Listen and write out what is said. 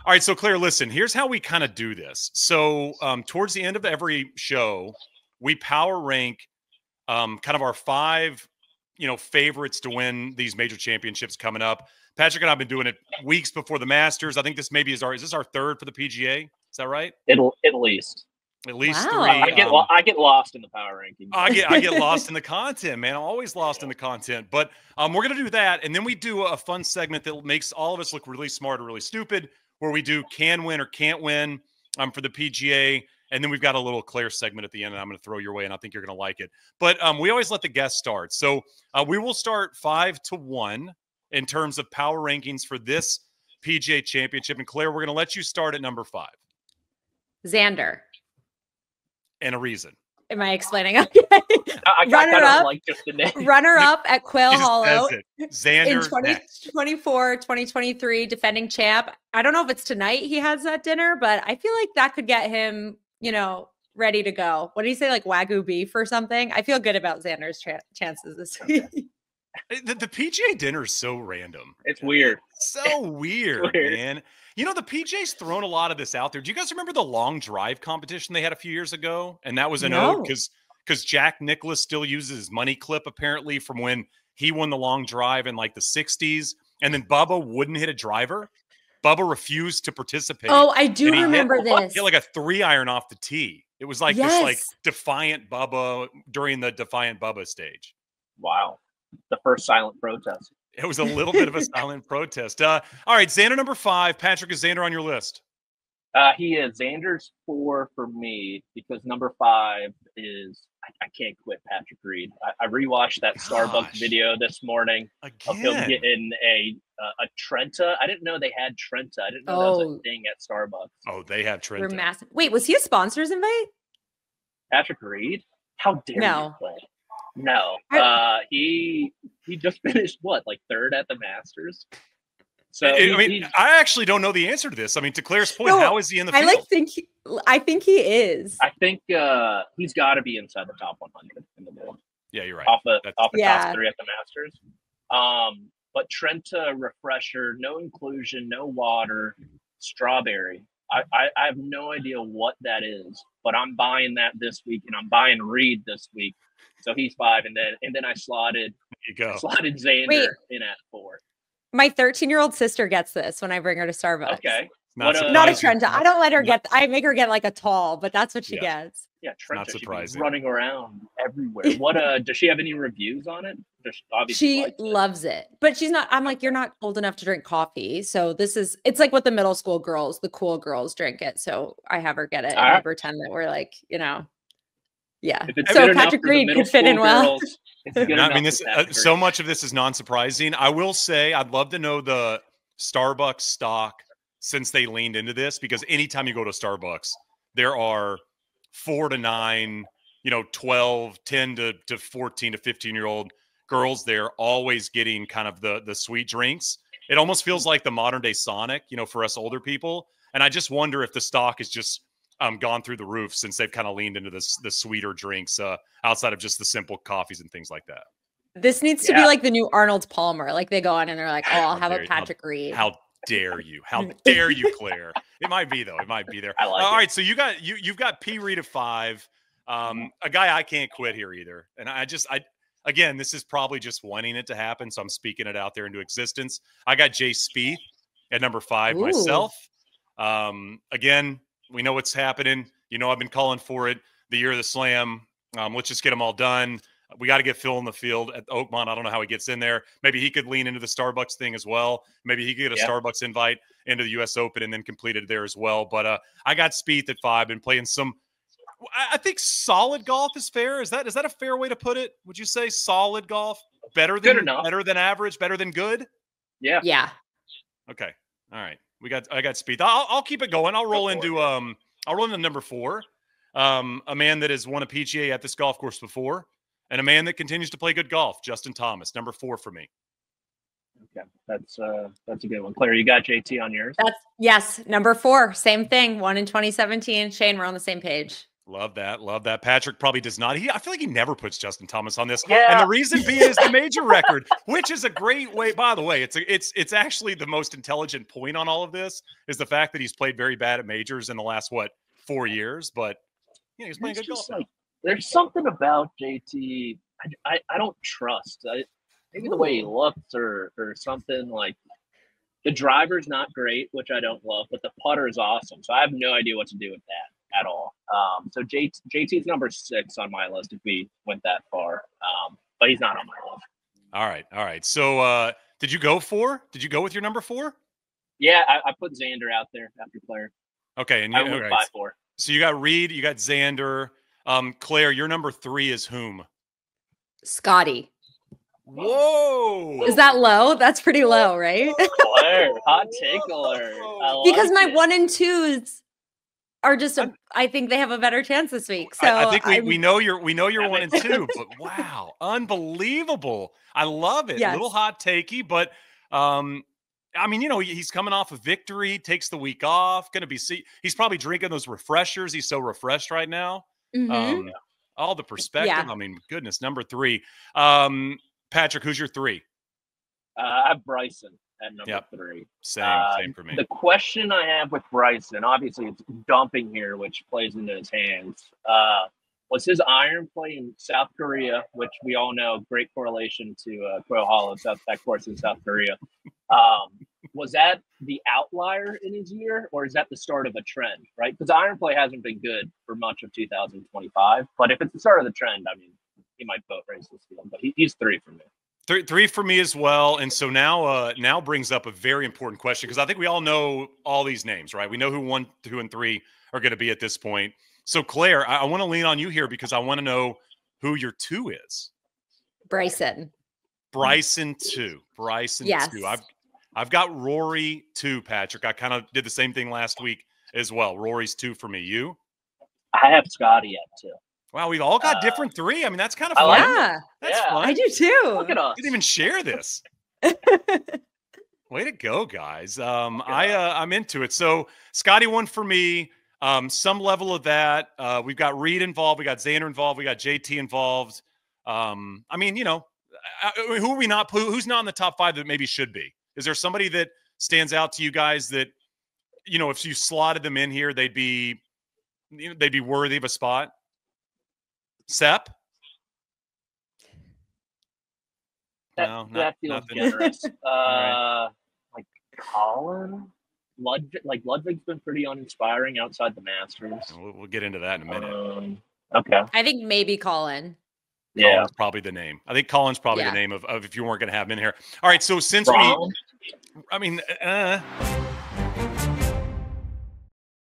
All right, so Claire, listen, here's how we kind of do this. So towards the end of every show, we power rank kind of our 5, favorites to win these major championships coming up. Patrick and I have been doing it weeks before the Masters. I think this maybe is this our 3rd for the PGA? Is that right? At least. At least Wow. 3. I get lost in the power rankings. I get lost in the content, man. I'm always lost in the content. But we're going to do that. And then we do a fun segment that makes all of us look really smart or really stupid, where we do can win or can't win for the PGA. And then we've got a little Claire segment at the end, and I'm going to throw your way, and I think you're going to like it. But we always let the guests start. So we will start 5-1 in terms of power rankings for this PGA Championship. And Claire, we're going to let you start at number 5. Xander. And a reason. Am I explaining? Okay. Runner up at Quail Hollow Xander in 2024, 2023, defending champ. I don't know if it's tonight he has that dinner, but I feel like that could get him, ready to go. What did he say? Like Wagyu beef or something? I feel good about Xander's chances this week. The PGA dinner is so random. It's weird. So weird, man. The PGA's thrown a lot of this out there. Do you guys remember the long drive competition they had a few years ago? And that was an ode because Jack Nicklaus still uses his money clip apparently from when he won the long drive in like the 60s. And then Bubba wouldn't hit a driver. Bubba refused to participate. Oh, I do remember this. He hit like a 3-iron off the tee. It was like this like defiant Bubba during the defiant Bubba stage. Wow. The first silent protest. It was a little bit of a silent protest. All right, Xander number 5. Patrick, is Xander on your list? He is. Xander's 4 for me because number 5 is I can't quit Patrick Reed. I rewatched that Starbucks video this morning of him getting a Trenta. I didn't know they had Trenta. I didn't know that was a thing at Starbucks. Oh, they have Trenta. We're massive. Wait, was he a sponsors invite? Patrick Reed? How dare you play? No. He just finished like 3rd at the Masters. So I actually don't know the answer to this. I mean, to Claire's point, how is he in the field? I think he is. I think he's got to be inside the top 100 in the world. Yeah, you're right. Off the top 3 at the Masters. But Trenta refresher, no inclusion, no water, strawberry. I have no idea what that is, but I'm buying that this week, and I'm buying Reed this week. So he's 5, and then I slotted Xander in at 4. My 13-year-old sister gets this when I bring her to Starbucks. Okay. Not a Trenta. I don't let her get. I make her get like a tall, but that's what she gets. Yeah, Trenta. Not surprising. Running around everywhere. What? Does she have any reviews on it? She loves it, but she's not. I'm like, you're not old enough to drink coffee, so it's like what the middle school girls, the cool girls, drink it. So I have her get it, and I pretend that we're like, yeah. So Patrick Reed could fit in well. I mean, so much of this is non-surprising. I will say, I'd love to know the Starbucks stock since they leaned into this, because anytime you go to Starbucks, there are 4 to 9, 12, 10 to 14 to 15-year-old girls there always getting kind of the sweet drinks. It almost feels like the modern day Sonic, for us older people. And I just wonder if the stock is just gone through the roof since they've kind of leaned into the sweeter drinks outside of just the simple coffees and things like that. This needs to be like the new Arnold Palmer. Like they go on and they're like, oh, I'll have a Patrick Reed. How dare you? How dare you, Claire? It might be though. It might be there. I like all right, so you've got P Reed of 5. A guy I can't quit here either. And again, this is probably just wanting it to happen, so I'm speaking it out there into existence. I got Jay Spieth at number 5 myself. Again, we know what's happening. I've been calling for it the year of the Slam. Let's just get them all done. We got to get Phil in the field at Oakmont. I don't know how he gets in there. Maybe he could lean into the Starbucks thing as well. Maybe he could get a Starbucks invite into the U.S. Open and then complete it there as well. But I got Spieth at 5 and playing some. I think solid golf is fair. Is that a fair way to put it? Would you say solid golf? Better than average? Better than good? Yeah. Yeah. Okay. All right. I got Spieth. I'll keep it going. I'll roll into number 4. A man that has won a PGA at this golf course before, and a man that continues to play good golf, Justin Thomas, number 4 for me. Okay, that's a good one. Claire, you got JT on yours? Yes, number 4, same thing. Won in 2017. Shane, we're on the same page. Love that. Love that. Patrick probably does not. I feel like he never puts Justin Thomas on this. Yeah. And the reason being is the major record, which is a great way. By the way, it's actually the most intelligent point on all of this is the fact that he's played very bad at majors in the last, 4 years. But he's playing good golf. There's something about JT I don't trust. Maybe the way he looks or something like. The driver's not great, which I don't love, but the putter is awesome. So I have no idea what to do with that at all. So JT's number 6 on my list if we went that far, but he's not on my list. All right. So did you go 4? Did you go with your number 4? Yeah, I put Xander out there after Claire. Okay, and I went 5-4. So you got Reed, you got Xander. Claire, your number 3 is whom? Scotty. Whoa! Is that low? That's pretty low, right? Claire, hot take alert. Because my 1 and 2s are just I think they have a better chance this week. So I think we know you're 1 and 2, but wow, unbelievable! I love it. Yes. A little hot takey, but he's coming off a victory, takes the week off, he's probably drinking those refreshers. He's so refreshed right now. Mm-hmm. All the perspective. Yeah. I mean, goodness, number 3. Patrick, who's your 3? I have Bryson at number 3. Same for me. The question I have with Bryson, obviously it's dumping here, which plays into his hands, was his iron play in South Korea, which we all know, great correlation to Quail Hollow, that course in South Korea. Was that the outlier in his year, or is that the start of a trend, right? Because iron play hasn't been good for much of 2025, but if it's the start of the trend, I mean, he might boat race this field, but he's 3 for me. 3 for me as well. And so now brings up a very important question, because I think we all know all these names, right? We know who 1, 2, and 3 are going to be at this point. So Claire, I want to lean on you here because I want to know who your 2 is. Bryson 2. Yes. 2. I've got Rory 2, Patrick. I kind of did the same thing last week as well. Rory's 2 for me. You? I have Scotty at 2. Wow, we've all got different 3. I mean, that's kind of fun. Yeah, that's fun. I do too. Look at us. You didn't even share this. Way to go, guys. I'm into it. So Scotty 1 for me. Some level of that. We've got Reed involved. We got Xander involved. We got JT involved. Who are we not? Who's not in the top 5 that maybe should be? Is there somebody that stands out to you guys that, if you slotted them in here, they'd be worthy of a spot? Sep? That feels generous. Like Colin? Ludwig's been pretty uninspiring outside the Masters. We'll get into that in a minute. Okay. I think maybe Colin. Yeah. Colin's probably the name. I think Colin's probably the name of if you weren't going to have him in here. All right, so since